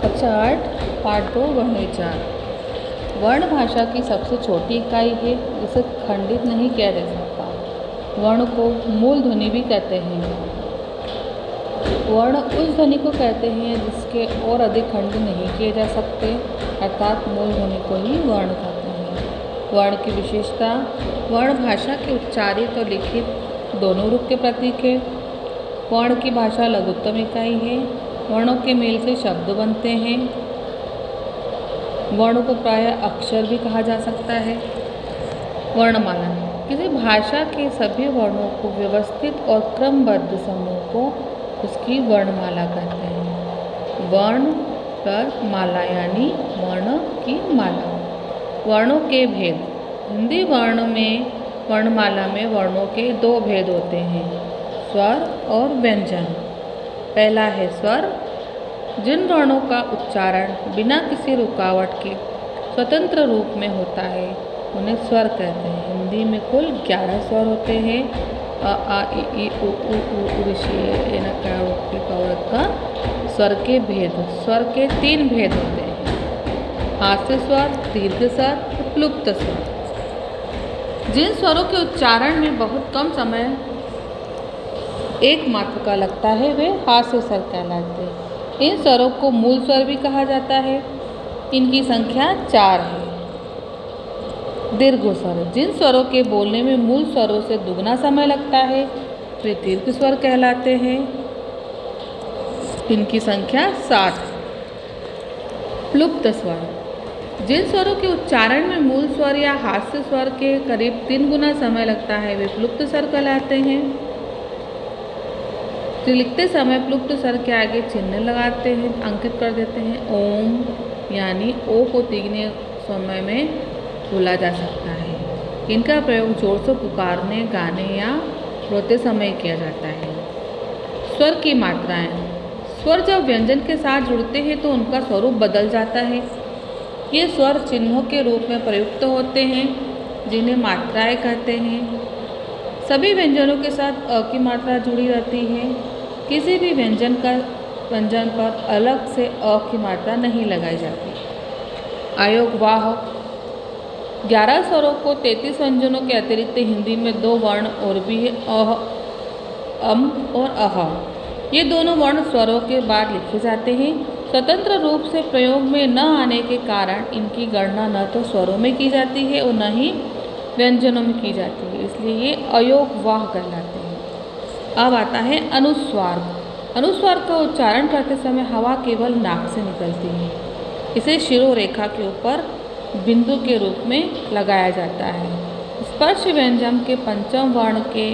कक्षा 8 पाठ 2 वर्ण विचार। वर्ण भाषा की सबसे छोटी इकाई है जिसे खंडित नहीं किया जा सकता। वर्ण को मूल ध्वनि भी कहते हैं। वर्ण उस ध्वनि को कहते हैं जिसके और अधिक खंड नहीं किए जा सकते, अर्थात मूल ध्वनि को ही वर्ण कहते हैं। वर्ण की विशेषता: वर्ण भाषा के उच्चारित और लिखित दोनों रूप के प्रतीक है। वर्ण की भाषा लघुत्तम इकाई है। वर्णों के मेल से शब्द बनते हैं। वर्णों को प्रायः अक्षर भी कहा जा सकता है। वर्णमाला: किसी भाषा के सभी वर्णों को व्यवस्थित और क्रमबद्ध समूह को उसकी वर्णमाला कहते हैं। वर्ण प्लस माला यानी वर्ण की माला। वर्णों के भेद: हिंदी वर्णमाला में वर्णों के दो भेद होते हैं, स्वर और व्यंजन। पहला है स्वर। जिन वर्णों का उच्चारण बिना किसी रुकावट के स्वतंत्र रूप में होता है उन्हें स्वर कहते हैं। हिंदी में कुल 11 स्वर होते हैं। अ आ इ ई उ ऊ ऋषि का स्वर के भेद। स्वर के 3 भेद होते हैं, हास्य स्वर, दीर्घ स्वर और प्लुप्त स्वर। जिन स्वरों के उच्चारण में बहुत कम समय एक मात्र का लगता है वे हास्य स्वर कहलाते हैं। इन स्वरों को मूल स्वर भी कहा जाता है। इनकी संख्या 4 है। दीर्घ स्वर: जिन स्वरों के बोलने में मूल स्वरों से दुगना समय लगता है वे दीर्घ स्वर कहलाते हैं। इनकी संख्या 7 है। प्लुप्त स्वर: जिन स्वरों के उच्चारण में मूल स्वर या हास्य स्वर के करीब 3 गुना समय लगता है वे प्लुप्त स्वर कहलाते हैं। लिखते समय प्लुप्त स्वर के आगे चिन्ह लगाते हैं, अंकित कर देते हैं। ओम यानी ओ को तीगने समय में बोला जा सकता है। इनका प्रयोग जोर से पुकारने, गाने या रोते समय किया जाता है। स्वर की मात्राएं: स्वर जब व्यंजन के साथ जुड़ते हैं तो उनका स्वरूप बदल जाता है। ये स्वर चिन्हों के रूप में प्रयुक्त होते हैं जिन्हें मात्राएं कहते हैं। सभी व्यंजनों के साथ अ की मात्रा जुड़ी रहती है। किसी भी व्यंजन पर अलग से अ की मात्रा नहीं लगाई जाती। अयोग वाह: 11 स्वरों को 33 व्यंजनों के अतिरिक्त हिंदी में 2 वर्ण और भी है, अह, अम और अह। ये दोनों वर्ण स्वरों के बाद लिखे जाते हैं। स्वतंत्र रूप से प्रयोग में न आने के कारण इनकी गणना न तो स्वरों में की जाती है और न ही व्यंजनों में की जाती है, इसलिए ये अयोग वाह कहलाते हैं। अब आता है अनुस्वार। अनुस्वार का उच्चारण करते समय हवा केवल नाक से निकलती है। इसे शिरोरेखा के ऊपर बिंदु के रूप में लगाया जाता है। स्पर्श व्यंजन के पंचम वर्ण के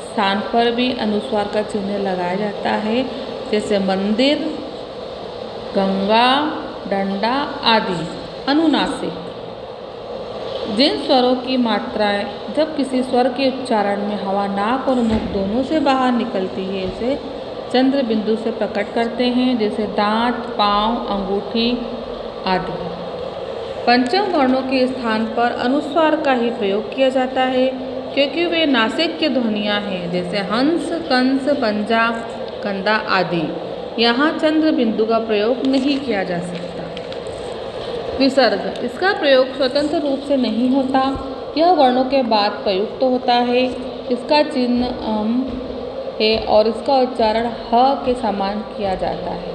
स्थान पर भी अनुस्वार का चिन्ह लगाया जाता है, जैसे मंदिर, गंगा, डंडा आदि। अनुनासिक: जिन स्वरों की मात्राएं जब किसी स्वर के उच्चारण में हवा नाक और मुख दोनों से बाहर निकलती है उसे चंद्र बिंदु से प्रकट करते हैं, जैसे दांत, पाँव, अंगूठी आदि। पंचम वर्णों के स्थान पर अनुस्वार का ही प्रयोग किया जाता है क्योंकि वे नासिक की ध्वनियाँ हैं, जैसे हंस, कंस, पंजा, कंदा आदि। यहाँ चंद्र बिंदु का प्रयोग नहीं किया जा सकता। विसर्ग: इसका प्रयोग स्वतंत्र रूप से नहीं होता, यह वर्णों के बाद प्रयुक्त होता है। इसका चिन्ह अम है और इसका उच्चारण ह के समान किया जाता है।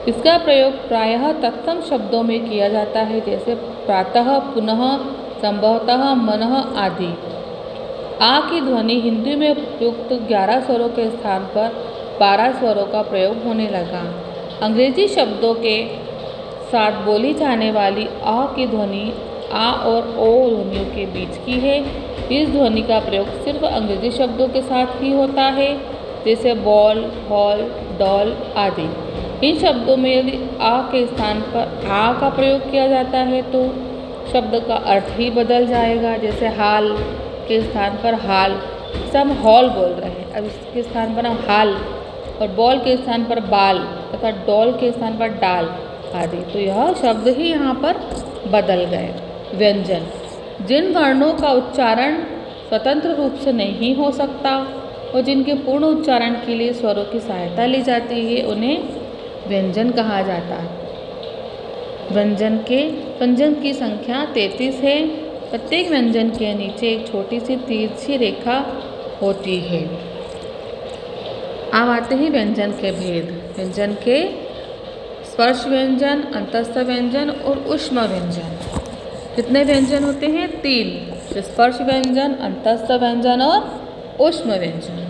इसका प्रयोग प्रायः तत्सम शब्दों में किया जाता है, जैसे प्रातः, पुनः, संभवतः, मनः आदि। आ की ध्वनि हिंदी में प्रयुक्त 11 स्वरों के स्थान पर 12 स्वरों का प्रयोग होने लगा। अंग्रेजी शब्दों के साथ बोली जाने वाली आ की ध्वनि आ और ओ ध्वनियों के बीच की है। इस ध्वनि का प्रयोग सिर्फ अंग्रेजी शब्दों के साथ ही होता है, जैसे बॉल, हॉल, डॉल आदि। इन शब्दों में यदि आ के स्थान पर आ का प्रयोग किया जाता है तो शब्द का अर्थ ही बदल जाएगा, जैसे हाल के स्थान पर हाल, जैसे हम हॉल बोल रहे हैं, अब इसके स्थान पर हम हाल, और बॉल के स्थान पर बाल तथा डॉल के स्थान पर डाल आदि। तो यह शब्द ही यहाँ पर बदल गए। व्यंजन: जिन वर्णों का उच्चारण स्वतंत्र रूप से नहीं हो सकता और जिनके पूर्ण उच्चारण के लिए स्वरों की सहायता ली जाती है उन्हें व्यंजन कहा जाता है। व्यंजन की संख्या 33 है। प्रत्येक व्यंजन के नीचे एक छोटी सी तिरछी रेखा होती है। अब आते हैं व्यंजन के भेद। व्यंजन के स्पर्श व्यंजन, अंतस्थ व्यंजन और ऊष्म व्यंजन। कितने व्यंजन होते हैं? 3। स्पर्श व्यंजन, अंतस्थ व्यंजन और ऊष्म व्यंजन।